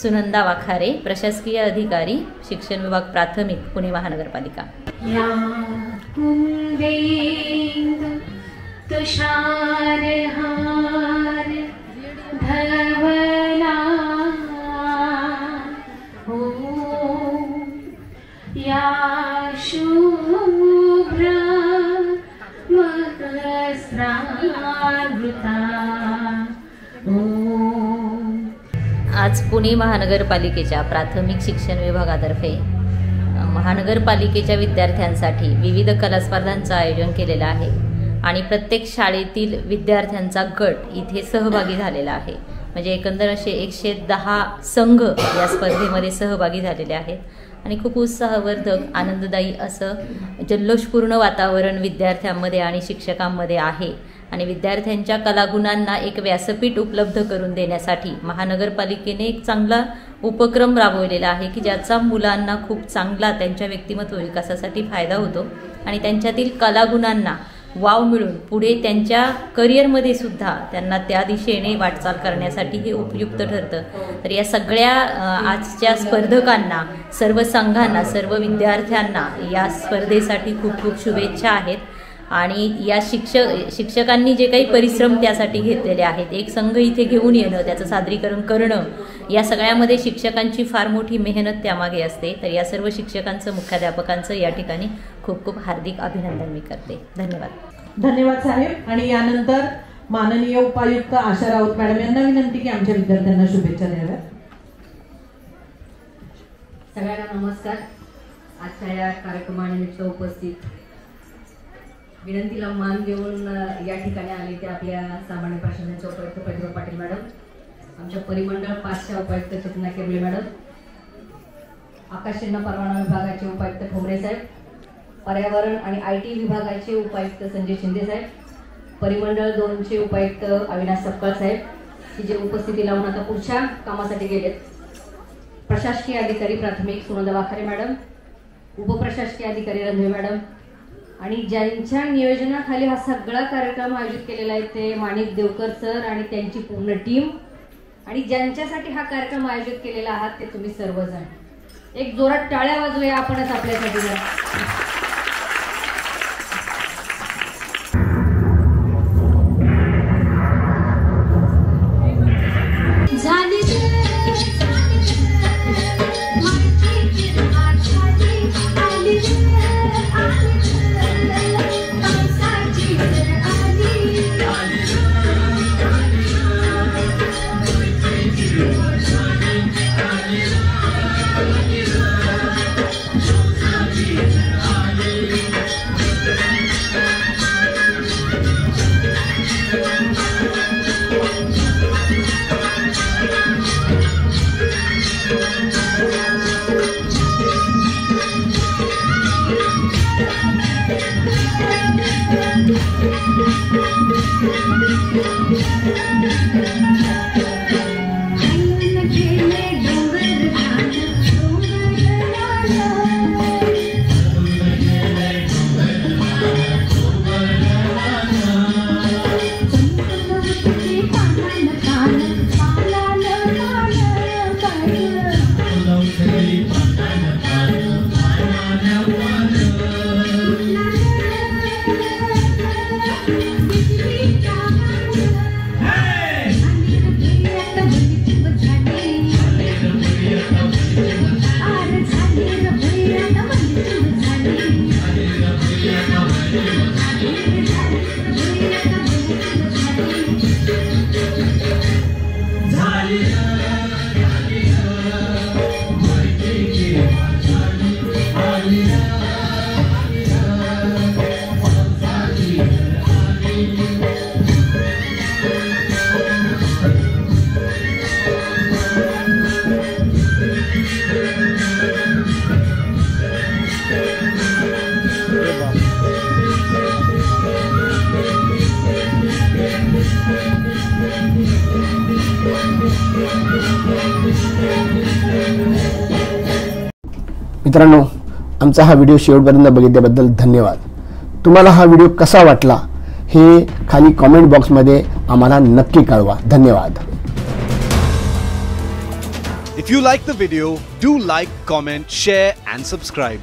सुनंदा वाखारे, प्रशासकीय अधिकारी, शिक्षण विभाग प्राथमिक, पुणे महानगरपालिका। या कुंदेंदु तुषारहार धवला हो, या शुभ्र वस्त्रावृता हो। आज पुणे महानगरपालिकेच्या प्राथमिक शिक्षण विभागातर्फे महानगरपालिकेच्या विद्यार्थ्यांसाठी विविध कला स्पर्धांचं आयोजन केलेलं आहे आणि प्रत्येक शाळेतील विद्यार्थ्यांचा गट इथे सहभागी झालेला आहे। म्हणजे एकंदर असे 110 संघ या स्पर्धेमध्ये सहभागी झालेले आहेत आणि खूप उत्साहवर्धक आनंददायी असं जल्लोषपूर्ण वातावरण विद्यार्थ्यांमध्ये आणि शिक्षकांमध्ये आहे आणि विद्यार्थ्यांच्या कलागुणांना एक व्यासपीठ उपलब्ध करून देण्यासाठी महानगरपालिकेने एक चांगला उपक्रम राबवलेला आहे की ज्याचा मुलांना खूप चांगला त्यांच्या व्यक्तिमत्व विकासासाठी फायदा होतो आणि त्यांच्यातील कलागुणांना वाव मिळून पुढे त्यांच्या करिअरमध्ये सुद्धा त्यांना त्या दिशेने वाटचाल करण्यासाठी हे उपयुक्त ठरतं। तर या सगळ्या आजच्या स्पर्धकांना, सर्व संघांना, सर्व विद्यार्थ्यांना या स्पर्धेसाठी खूप खूप शुभेच्छा आहेत आणि या शिक्षकांनी जे काही परिश्रम त्यासाठी घेतलेले आहेत, एक संघ इथे घेऊन येणं, त्याचं सादरीकरण करणं, या सगळ्यामध्ये शिक्षकांची फार मोठी मेहनत त्यामागे असते। तर या सर्व शिक्षकांचं, मुख्याध्यापकांचं या ठिकाणी खूप खूप हार्दिक अभिनंदन मी करते। धन्यवाद। धन्यवाद साहेब। आणि यानंतर माननीय उपायुक्त आशा राऊत मॅडम यांना विनंती की आमच्या विद्यार्थ्यांना शुभेच्छा द्याव्या। सगळ्यांना नमस्कार। आजच्या या कार्यक्रमानिमित्त उपस्थित विनंतीला मान देऊन या ठिकाणी आले ते आपल्या सामान्य प्रशासनाचे उपायुक्त प्रतिभा पाटील मॅडम, आमच्या परिमंडळ 5च्या उपायुक्त चेतना केबले मॅडम, आकाशचिन्ह परवाना विभागाचे उपायुक्त ठोंबरे साहेब, पर्यावरण आणि IT विभागाचे उपायुक्त संजय शिंदे साहेब, परिमंडळ 2चे उपायुक्त अविनाश सपकाळ साहेब की जे उपस्थिती लावून आता पुढच्या कामासाठी गेलेत, प्रशासकीय अधिकारी प्राथमिक सुनंदा वाखारे मॅडम, उपप्रशासकीय अधिकारी रणधीर मॅडम आणि ज्यांच्या नियोजनाखाली हा सगळा कार्यक्रम आयोजित केलेला आहे ते माणिक देवकर सर आणि त्यांची पूर्ण टीम आणि ज्यांच्यासाठी हा कार्यक्रम आयोजित केलेला आहात ते तुम्ही सर्वजण। एक जोरात टाळ्या वाजवूया आपणच आपल्यासाठी। मित्रांनो, आमचा हा व्हिडिओ शेवटपर्यंत बघितल्याबद्दल धन्यवाद। तुम्हाला हा व्हिडिओ कसा वाटला हे खाली कमेंट बॉक्समध्ये आम्हाला नक्की कळवा। धन्यवाद। If you like the video, do like, comment, share and subscribe.